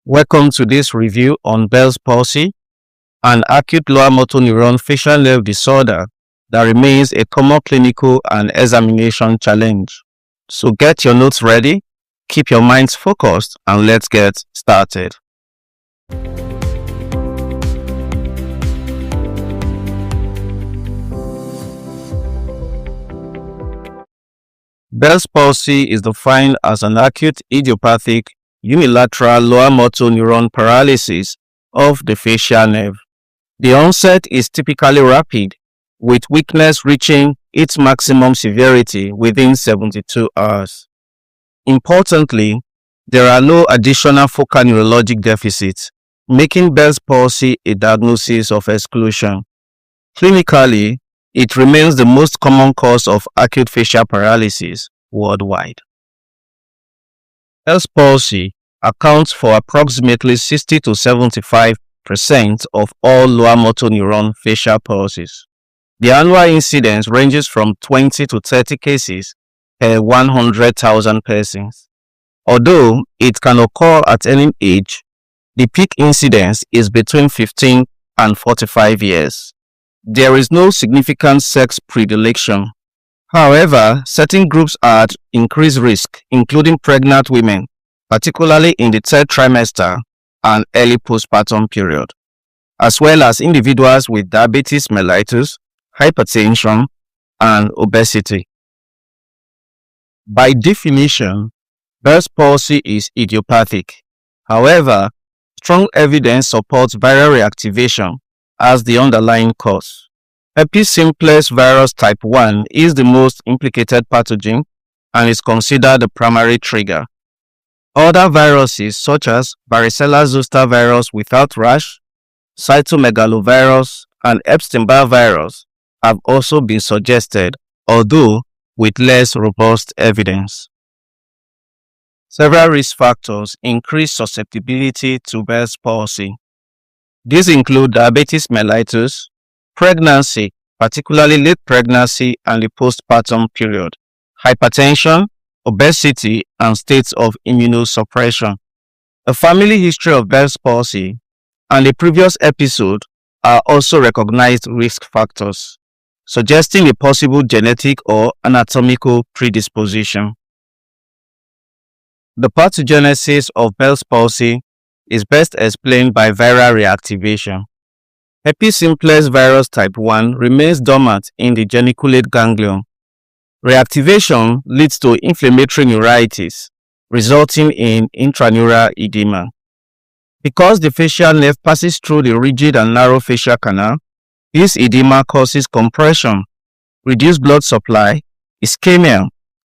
Welcome to this review on Bell's palsy, an acute lower motor neuron facial nerve disorder that remains a common clinical and examination challenge. So get your notes ready, keep your minds focused, and let's get started. Bell's palsy is defined as an acute idiopathic unilateral lower motor neuron paralysis of the facial nerve. The onset is typically rapid, with weakness reaching its maximum severity within 72 hours. Importantly, there are no additional focal neurologic deficits, making Bell's palsy a diagnosis of exclusion. Clinically, it remains the most common cause of acute facial paralysis worldwide. Bell's palsy accounts for approximately 60 to 75% of all lower motor neuron facial palsies. The annual incidence ranges from 20 to 30 cases per 100,000 persons. Although it can occur at any age, the peak incidence is between 15 and 45 years. There is no significant sex predilection. However, certain groups are at increased risk, including pregnant women, particularly in the third trimester and early postpartum period, as well as individuals with diabetes mellitus, hypertension, and obesity. By definition, Bell's palsy is idiopathic. However, strong evidence supports viral reactivation as the underlying cause. Herpes simplex virus type 1 is the most implicated pathogen and is considered the primary trigger. Other viruses such as varicella zoster virus without rash, cytomegalovirus, and Epstein-Barr virus have also been suggested, although with less robust evidence. Several risk factors increase susceptibility to Bell's palsy. These include diabetes mellitus, pregnancy, particularly late pregnancy and the postpartum period, hypertension, obesity, and states of immunosuppression. A family history of Bell's palsy and a previous episode are also recognized risk factors, suggesting a possible genetic or anatomical predisposition. The pathogenesis of Bell's palsy is best explained by viral reactivation. Herpes simplex virus type 1 remains dormant in the geniculate ganglion. Reactivation leads to inflammatory neuritis, resulting in intraneural edema. Because the facial nerve passes through the rigid and narrow facial canal, this edema causes compression, reduced blood supply, ischemia,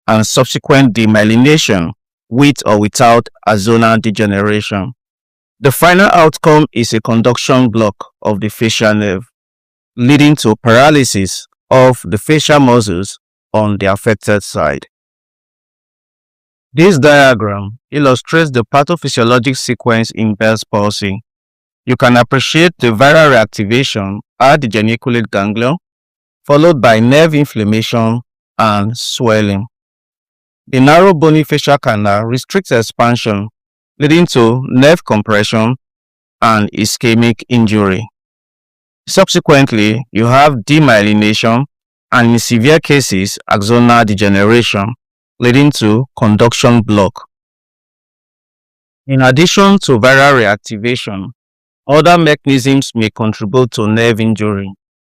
and subsequent demyelination with or without axonal degeneration. The final outcome is a conduction block of the facial nerve, leading to paralysis of the facial muscles on the affected side. This diagram illustrates the pathophysiologic sequence in Bell's palsy. You can appreciate the viral reactivation at the geniculate ganglion, followed by nerve inflammation and swelling. The narrow bony facial canal restricts expansion, leading to nerve compression and ischemic injury. Subsequently, you have demyelination and in severe cases, axonal degeneration, leading to conduction block. In addition to viral reactivation, other mechanisms may contribute to nerve injury.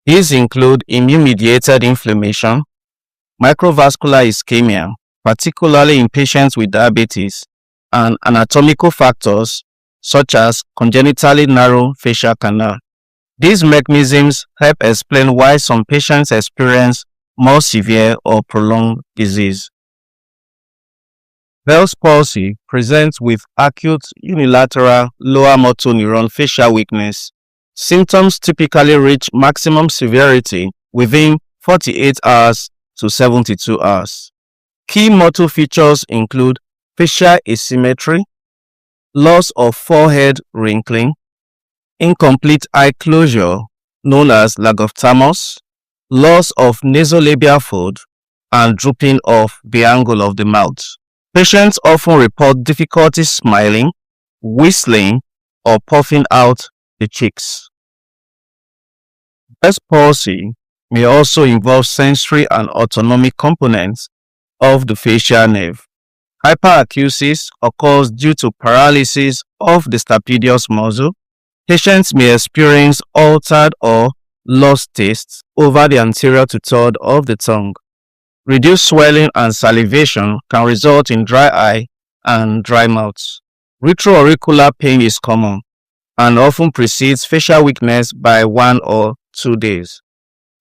These include immune-mediated inflammation, microvascular ischemia, particularly in patients with diabetes, and anatomical factors such as congenitally narrow facial canal. These mechanisms help explain why some patients experience more severe or prolonged disease. Bell's palsy presents with acute unilateral lower motor neuron facial weakness. Symptoms typically reach maximum severity within 48 hours to 72 hours. Key motor features include facial asymmetry, loss of forehead wrinkling, incomplete eye closure known as lagophthalmos, loss of nasolabial fold, and drooping of the angle of the mouth. Patients often report difficulty smiling, whistling, or puffing out the cheeks. Bell's palsy may also involve sensory and autonomic components of the facial nerve. Hyperacusis occurs due to paralysis of the stapedius muscle. Patients may experience altered or lost taste over the anterior two-thirds of the tongue. Reduced swelling and salivation can result in dry eye and dry mouth. Retroauricular pain is common and often precedes facial weakness by 1 or 2 days.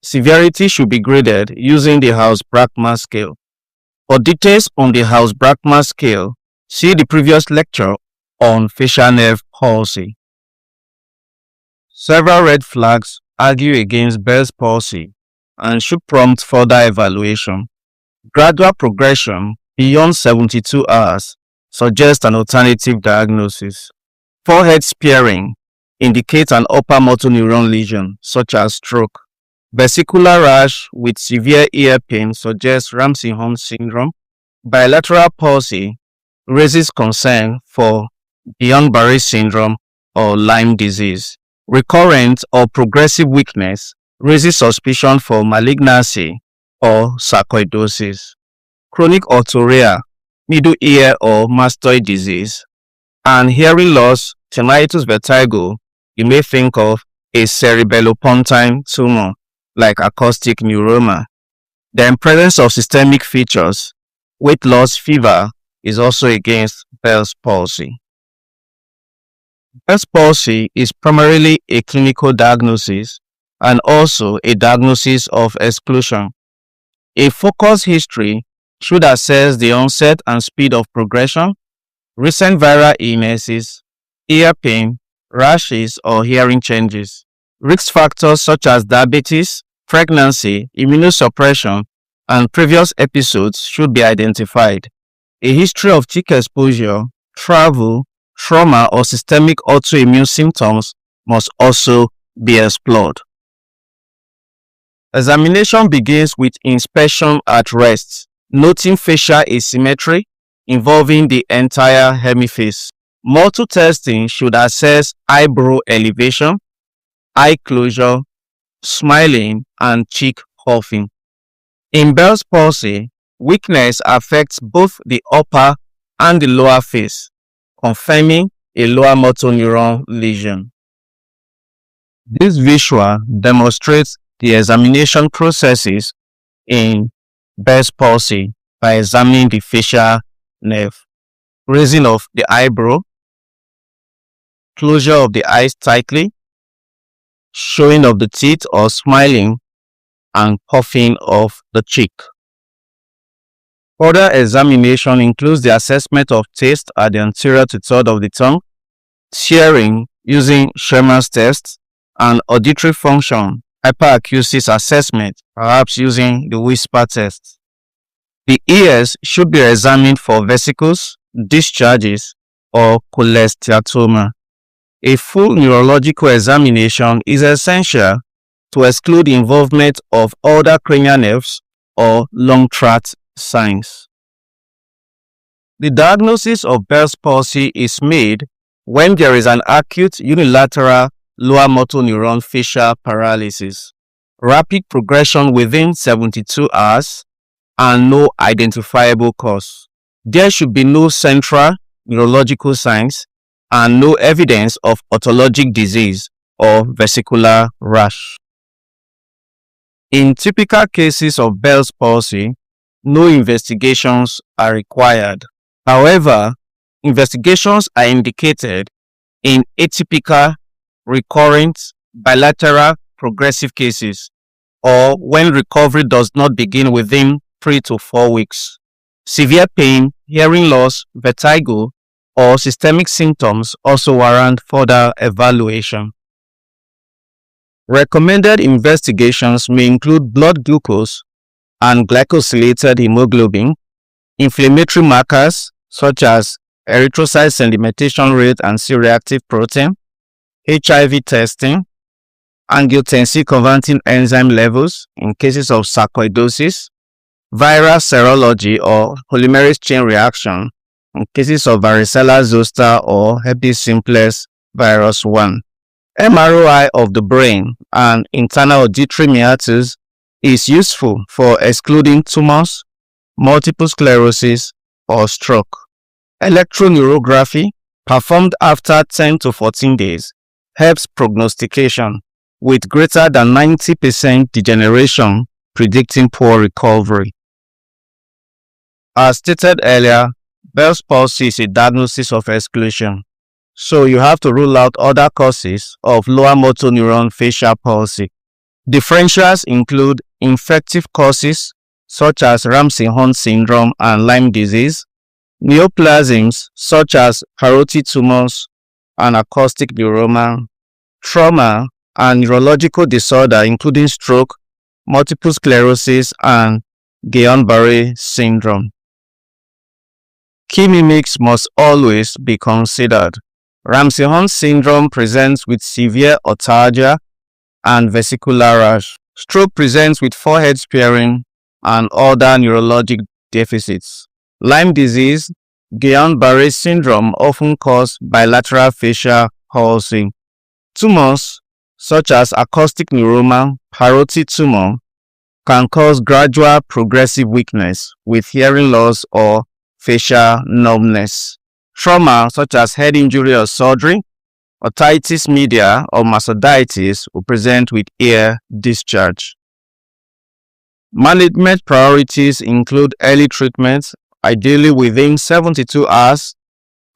Severity should be graded using the House-Brackman scale. For details on the House-Brackman scale, see the previous lecture on facial nerve palsy. Several red flags argue against Bell's palsy and should prompt further evaluation. Gradual progression beyond 72 hours suggests an alternative diagnosis. Forehead spearing indicates an upper motor neuron lesion, such as stroke. Vesicular rash with severe ear pain suggests Ramsay-Hunt syndrome. Bilateral palsy raises concern for Guillain-Barré syndrome or Lyme disease. Recurrent or progressive weakness raises suspicion for malignancy or sarcoidosis. Chronic otorrhea, middle ear or mastoid disease, and hearing loss, tinnitus, vertigo, you may think of a cerebellopontine tumor like acoustic neuroma. The presence of systemic features, weight loss, fever is also against Bell's palsy. Bell's palsy is primarily a clinical diagnosis and also a diagnosis of exclusion. A focused history should assess the onset and speed of progression, recent viral illnesses, ear pain, rashes, or hearing changes. Risk factors such as diabetes, pregnancy, immunosuppression, and previous episodes should be identified. A history of tick exposure, travel, trauma, or systemic autoimmune symptoms must also be explored. Examination begins with inspection at rest, noting facial asymmetry involving the entire hemiface. Motor testing should assess eyebrow elevation, eye closure, smiling, and cheek puffing. In Bell's palsy, weakness affects both the upper and the lower face, confirming a lower motor neuron lesion. This visual demonstrates the examination processes in Bell's palsy by examining the facial nerve, raising of the eyebrow, closure of the eyes tightly, showing of the teeth or smiling, and puffing of the cheek. Further examination includes the assessment of taste at the anterior two-thirds of the tongue, hearing using Sherman's test, and auditory function, hyperacusis assessment, perhaps using the whisper test. The ears should be examined for vesicles, discharges, or cholesteatoma. A full neurological examination is essential to exclude the involvement of other cranial nerves or lung tract signs. The diagnosis of Bell's palsy is made when there is an acute unilateral lower motor neuron facial paralysis, rapid progression within 72 hours, and no identifiable cause. There should be no central neurological signs and no evidence of otologic disease or vesicular rash. In typical cases of Bell's palsy, no investigations are required. However, investigations are indicated in atypical, recurrent, bilateral, progressive cases, or when recovery does not begin within 3 to 4 weeks. Severe pain, hearing loss, vertigo, or systemic symptoms also warrant further evaluation. Recommended investigations may include blood glucose and glycosylated hemoglobin, inflammatory markers such as erythrocyte sedimentation rate and C-reactive protein, HIV testing, angiotensin-converting enzyme levels in cases of sarcoidosis, viral serology or polymerase chain reaction in cases of varicella zoster or herpes simplex virus 1. MRI of the brain and internal auditory meatus is useful for excluding tumors, multiple sclerosis, or stroke. Electroneurography, performed after 10 to 14 days, helps prognostication with greater than 90% degeneration predicting poor recovery. As stated earlier, Bell's palsy is a diagnosis of exclusion, so you have to rule out other causes of lower motor neuron facial palsy. Differentials include infective causes such as Ramsay-Hunt syndrome and Lyme disease, neoplasms such as parotid tumors and acoustic neuroma, trauma and neurological disorder including stroke, multiple sclerosis, and Guillain-Barré syndrome. Key mimics must always be considered. Ramsay-Hunt syndrome presents with severe otalgia and vesicular rash. Stroke presents with forehead sparring and other neurologic deficits. Lyme disease, Guillain-Barré syndrome often cause bilateral facial palsy. Tumors such as acoustic neuroma, parotid tumor can cause gradual progressive weakness with hearing loss or facial numbness. Trauma such as head injury or surgery, otitis media or mastoiditis will present with ear discharge. Management priorities include early treatment, ideally within 72 hours,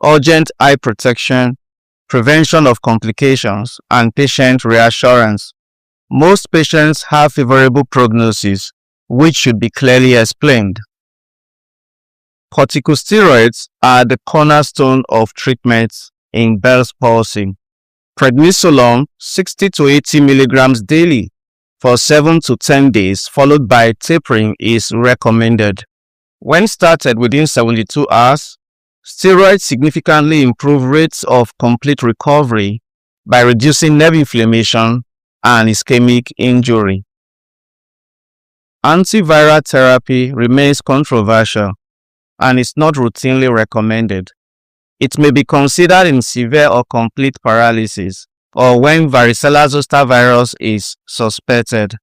urgent eye protection, prevention of complications, and patient reassurance. Most patients have favorable prognosis, which should be clearly explained. Corticosteroids are the cornerstone of treatment in Bell's palsy. Prednisolone 60 to 80 milligrams daily for 7 to 10 days, followed by tapering, is recommended. When started within 72 hours, steroids significantly improve rates of complete recovery by reducing nerve inflammation and ischemic injury. Antiviral therapy remains controversial and is not routinely recommended. It may be considered in severe or complete paralysis or when varicella zoster virus is suspected.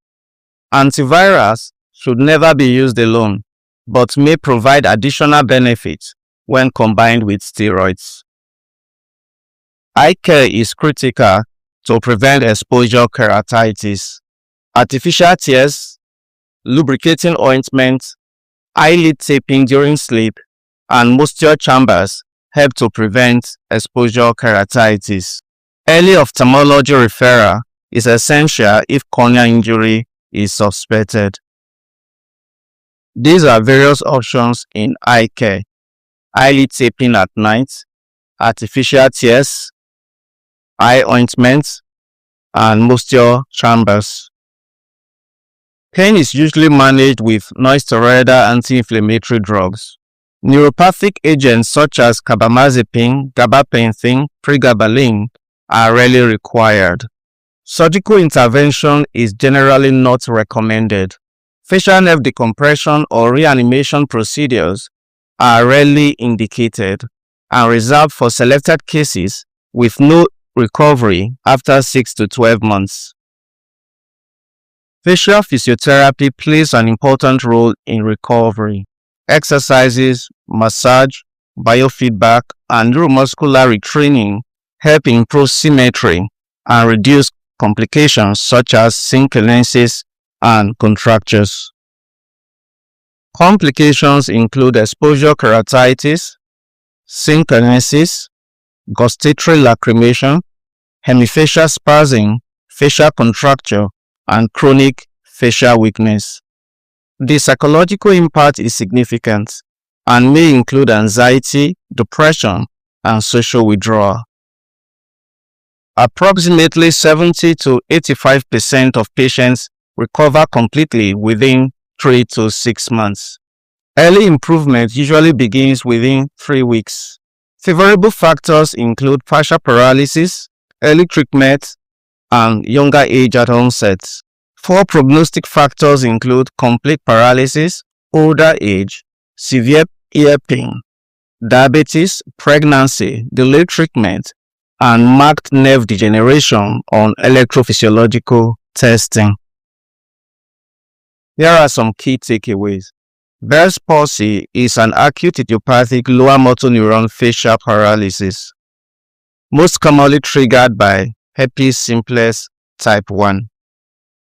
Antivirals should never be used alone, but may provide additional benefits when combined with steroids. Eye care is critical to prevent exposure keratitis. Artificial tears, lubricating ointment, eyelid taping during sleep, and moisture chambers help to prevent exposure keratitis. Early ophthalmology referral is essential if corneal injury is suspected. These are various options in eye care: eyelid taping at night, artificial tears, eye ointment, and moisture chambers. Pain is usually managed with non-steroidal anti-inflammatory drugs. Neuropathic agents such as carbamazepine, gabapentin, pregabalin are rarely required. Surgical intervention is generally not recommended. Facial nerve decompression or reanimation procedures are rarely indicated and reserved for selected cases with no recovery after 6 to 12 months. Facial physiotherapy plays an important role in recovery. Exercises, massage, biofeedback, and neuromuscular retraining help improve symmetry and reduce complications such as synkinesis and contractures. Complications include exposure keratitis, synkinesis, gustatory lacrimation, hemifacial spasm, facial contracture, and chronic facial weakness. The psychological impact is significant and may include anxiety, depression, and social withdrawal. Approximately 70 to 85% of patients recover completely within 3 to 6 months. Early improvement usually begins within 3 weeks. Favorable factors include partial paralysis, early treatment, and younger age at onset. Poor prognostic factors include complete paralysis, older age, severe ear pain, diabetes, pregnancy, delayed treatment, and marked nerve degeneration on electrophysiological testing. Here are some key takeaways. Bell's palsy is an acute idiopathic lower motor neuron facial paralysis, most commonly triggered by herpes simplex type 1.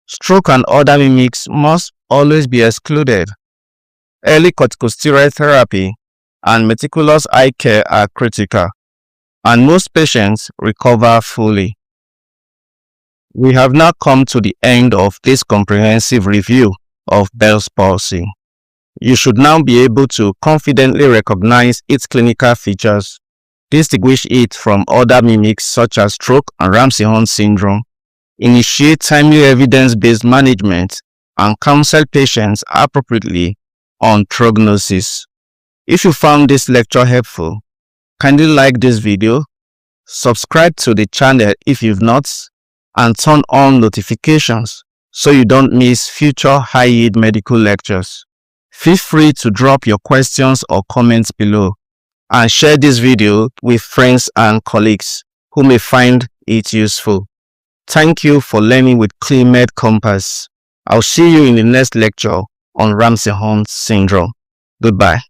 Stroke and other mimics must always be excluded. Early corticosteroid therapy and meticulous eye care are critical, and most patients recover fully. We have now come to the end of this comprehensive review of Bell's palsy. You should now be able to confidently recognize its clinical features, distinguish it from other mimics such as stroke and Ramsay-Hunt syndrome, initiate timely evidence-based management, and counsel patients appropriately on prognosis. If you found this lecture helpful, kindly like this video, subscribe to the channel if you've not, and turn on notifications so you don't miss future high-yield medical lectures. Feel free to drop your questions or comments below, and share this video with friends and colleagues who may find it useful. Thank you for learning with ClinMed Compass. I'll see you in the next lecture on Ramsay-Hunt syndrome. Goodbye.